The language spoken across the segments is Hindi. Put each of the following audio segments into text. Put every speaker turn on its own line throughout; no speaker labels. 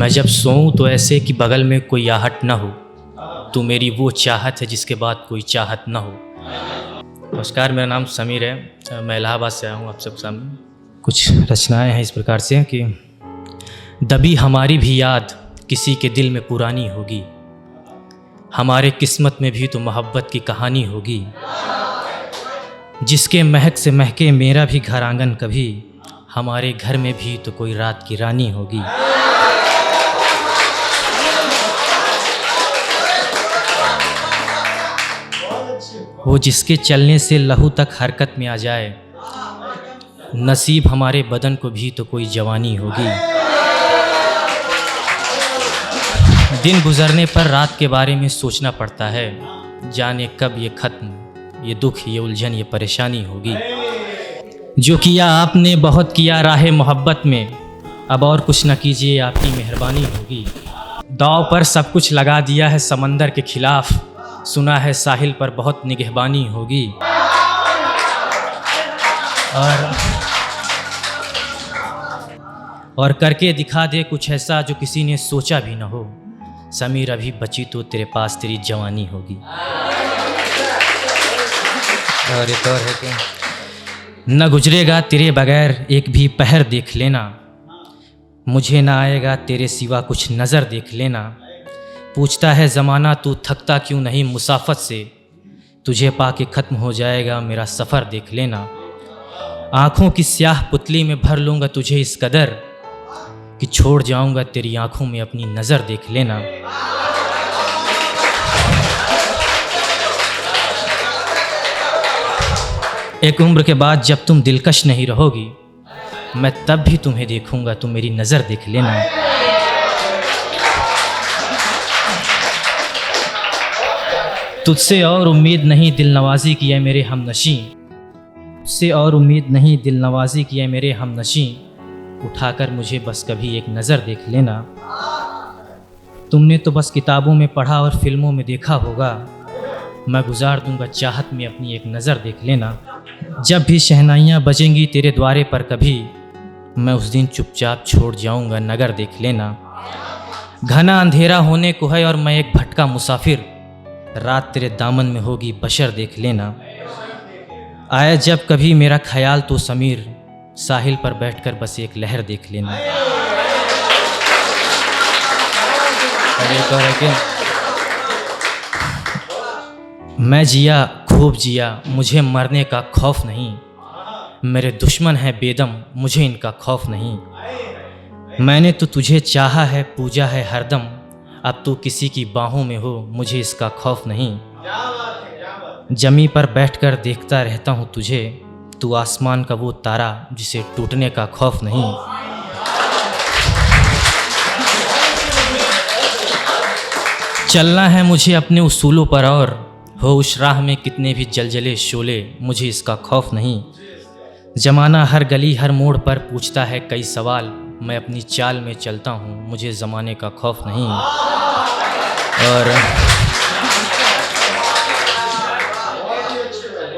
मैं जब सोऊं तो ऐसे कि बगल में कोई आहट न हो, तो मेरी वो चाहत है जिसके बाद कोई चाहत न हो। नमस्कार, मेरा नाम समीर है, मैं इलाहाबाद से आया हूँ आप सब सामने। कुछ रचनाएं हैं इस प्रकार से कि दबी हमारी भी याद किसी के दिल में पुरानी होगी, हमारे किस्मत में भी तो मोहब्बत की कहानी होगी। जिसके महक से महके मेरा भी घर आंगन कभी, हमारे घर में भी तो कोई रात की रानी होगी। वो जिसके चलने से लहू तक हरकत में आ जाए, नसीब हमारे बदन को भी तो कोई जवानी होगी। दिन गुजरने पर रात के बारे में सोचना पड़ता है, जाने कब ये खत्म, ये दुख, ये उलझन, ये परेशानी होगी। जो किया आपने बहुत किया राह मोहब्बत में, अब और कुछ न कीजिए आपकी मेहरबानी होगी। दाव पर सब कुछ लगा दिया है समंदर के खिलाफ, सुना है साहिल पर बहुत निगहबानी होगी। और करके दिखा दे कुछ ऐसा जो किसी ने सोचा भी न हो, समीर अभी बची तो तेरे पास तेरी जवानी होगी। और एक और है कि न गुजरेगा तेरे बगैर एक भी पहर देख लेना, मुझे ना आएगा तेरे सिवा कुछ नज़र देख लेना। पूछता है ज़माना तू थकता क्यों नहीं मुसाफत से, तुझे पाके ख़त्म हो जाएगा मेरा सफ़र देख लेना। आँखों की स्याह पुतली में भर लूँगा तुझे इस कदर, कि छोड़ जाऊँगा तेरी आँखों में अपनी नज़र देख लेना। एक उम्र के बाद जब तुम दिलकश नहीं रहोगी, मैं तब भी तुम्हें देखूँगा, तुम मेरी नज़र देख लेना। तुझसे और उम्मीद नहीं दिल नवाजी की है मेरे हमनशी, तुझसे और उम्मीद नहीं दिल नवाजी की है मेरे हमनशी। उठाकर मुझे बस कभी एक नज़र देख लेना। तुमने तो बस किताबों में पढ़ा और फिल्मों में देखा होगा, मैं गुजार दूंगा चाहत में अपनी एक नज़र देख लेना। जब भी शहनाइयाँ बजेंगी तेरे द्वारे पर कभी, मैं उस दिन चुपचाप छोड़ जाऊंगा नगर देख लेना। घना अंधेरा होने को है और मैं एक भटका मुसाफिर, रात तेरे दामन में होगी बशर देख लेना। आया जब कभी मेरा ख्याल तो समीर, साहिल पर बैठकर बस एक लहर देख लेना। मैं जिया खूब जिया, मुझे मरने का खौफ नहीं, मेरे दुश्मन है बेदम, मुझे इनका खौफ नहीं। मैंने तो तुझे चाहा है, पूजा है हरदम, अब तू किसी की बाहों में हो, मुझे इसका खौफ नहीं। जमी पर बैठकर देखता रहता हूँ तुझे, तू आसमान का वो तारा जिसे टूटने का खौफ नहीं। चलना है मुझे अपने उसूलों पर और हो उस राह में कितने भी जलजले शोले, मुझे इसका खौफ नहीं। ज़माना हर गली हर मोड़ पर पूछता है कई सवाल, मैं अपनी चाल में चलता हूँ, मुझे ज़माने का खौफ नहीं। और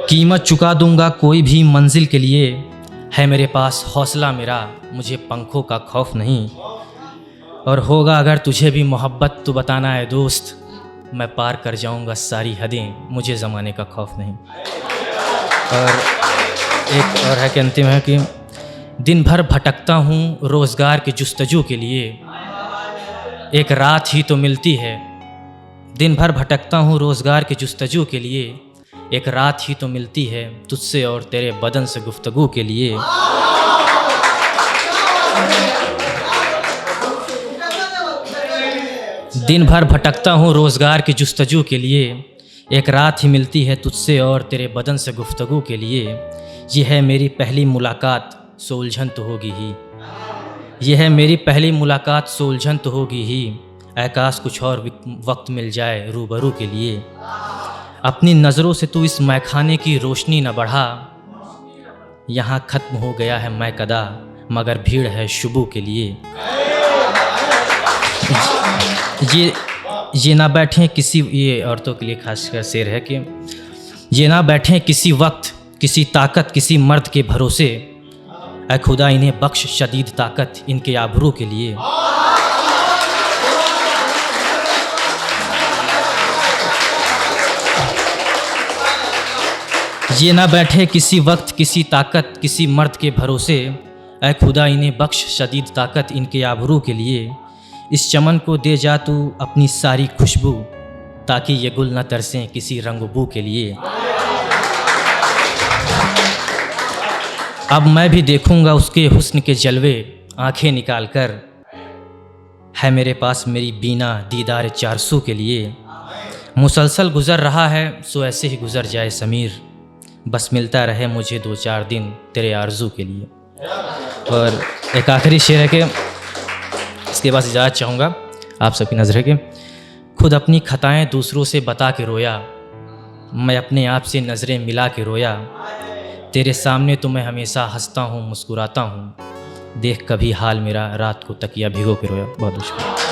कीमत चुका दूंगा कोई भी मंजिल के लिए, है मेरे पास हौसला मेरा, मुझे पंखों का खौफ नहीं। और होगा अगर तुझे भी मोहब्बत तो बताना है दोस्त, मैं पार कर जाऊंगा सारी हदें, मुझे ज़माने का खौफ नहीं। और एक और है कि अंतिम है कि दिन भर भटकता हूँ रोज़गार के जुस्तजू के लिए, एक रात ही तो मिलती है। दिन भर भटकता हूँ रोज़गार के जुस्तजू के लिए, एक रात ही तो मिलती है तुझसे और तेरे बदन से गुफ्तगू के लिए। दिन भर भटकता हूँ रोज़गार की जुस्तजू के लिए, एक रात ही मिलती है तुझसे और तेरे बदन से गुफ्तगू के लिए। यह है मेरी पहली मुलाकात सो उलझन तो होगी ही, यह है मेरी पहली मुलाकात सो उलझन तो होगी ही। आकाश कुछ और वक्त मिल जाए रूबरू के लिए, अपनी नज़रों से तू इस मैखाने की रोशनी न बढ़ा। यहाँ ख़त्म हो गया है मैं कदा, मगर भीड़ है शुबू के लिए। ये ना बैठें किसी, ये औरतों के लिए खासकर शेर है कि ये ना बैठें किसी वक्त, किसी ताकत, किसी मर्द के भरोसे, ऐ खुदा इन्हें बख्श शदीद ताकत इनके आबरू के लिए। ये ना बैठे किसी वक्त किसी ताकत किसी मर्द के भरोसे, ऐ खुदा इन्हें बख्श शदीद ताकत इनके आबरू के लिए। इस चमन को दे जा तू अपनी सारी खुशबू, ताकि ये गुल न तरसें किसी रंग बू के लिए। अब मैं भी देखूंगा उसके हुस्न के जलवे, आंखें निकाल कर है मेरे पास मेरी बीना दीदार चारसू के लिए। मुसलसल गुज़र रहा है सो ऐसे ही गुज़र जाए समीर, बस मिलता रहे मुझे 2-4 दिन तेरे आरज़ू के लिए। और एक आखिरी शेर है कि इसके बाद इजाज़त चाहूँगा आप सबकी नज़र के। खुद अपनी खताएं दूसरों से बता के रोया, मैं अपने आप से नज़रें मिला के रोया। तेरे सामने तो मैं हमेशा हंसता हूँ मुस्कुराता हूँ, देख कभी हाल मेरा रात को तकिया भिगो के रोया। बहुत शुक्रिया।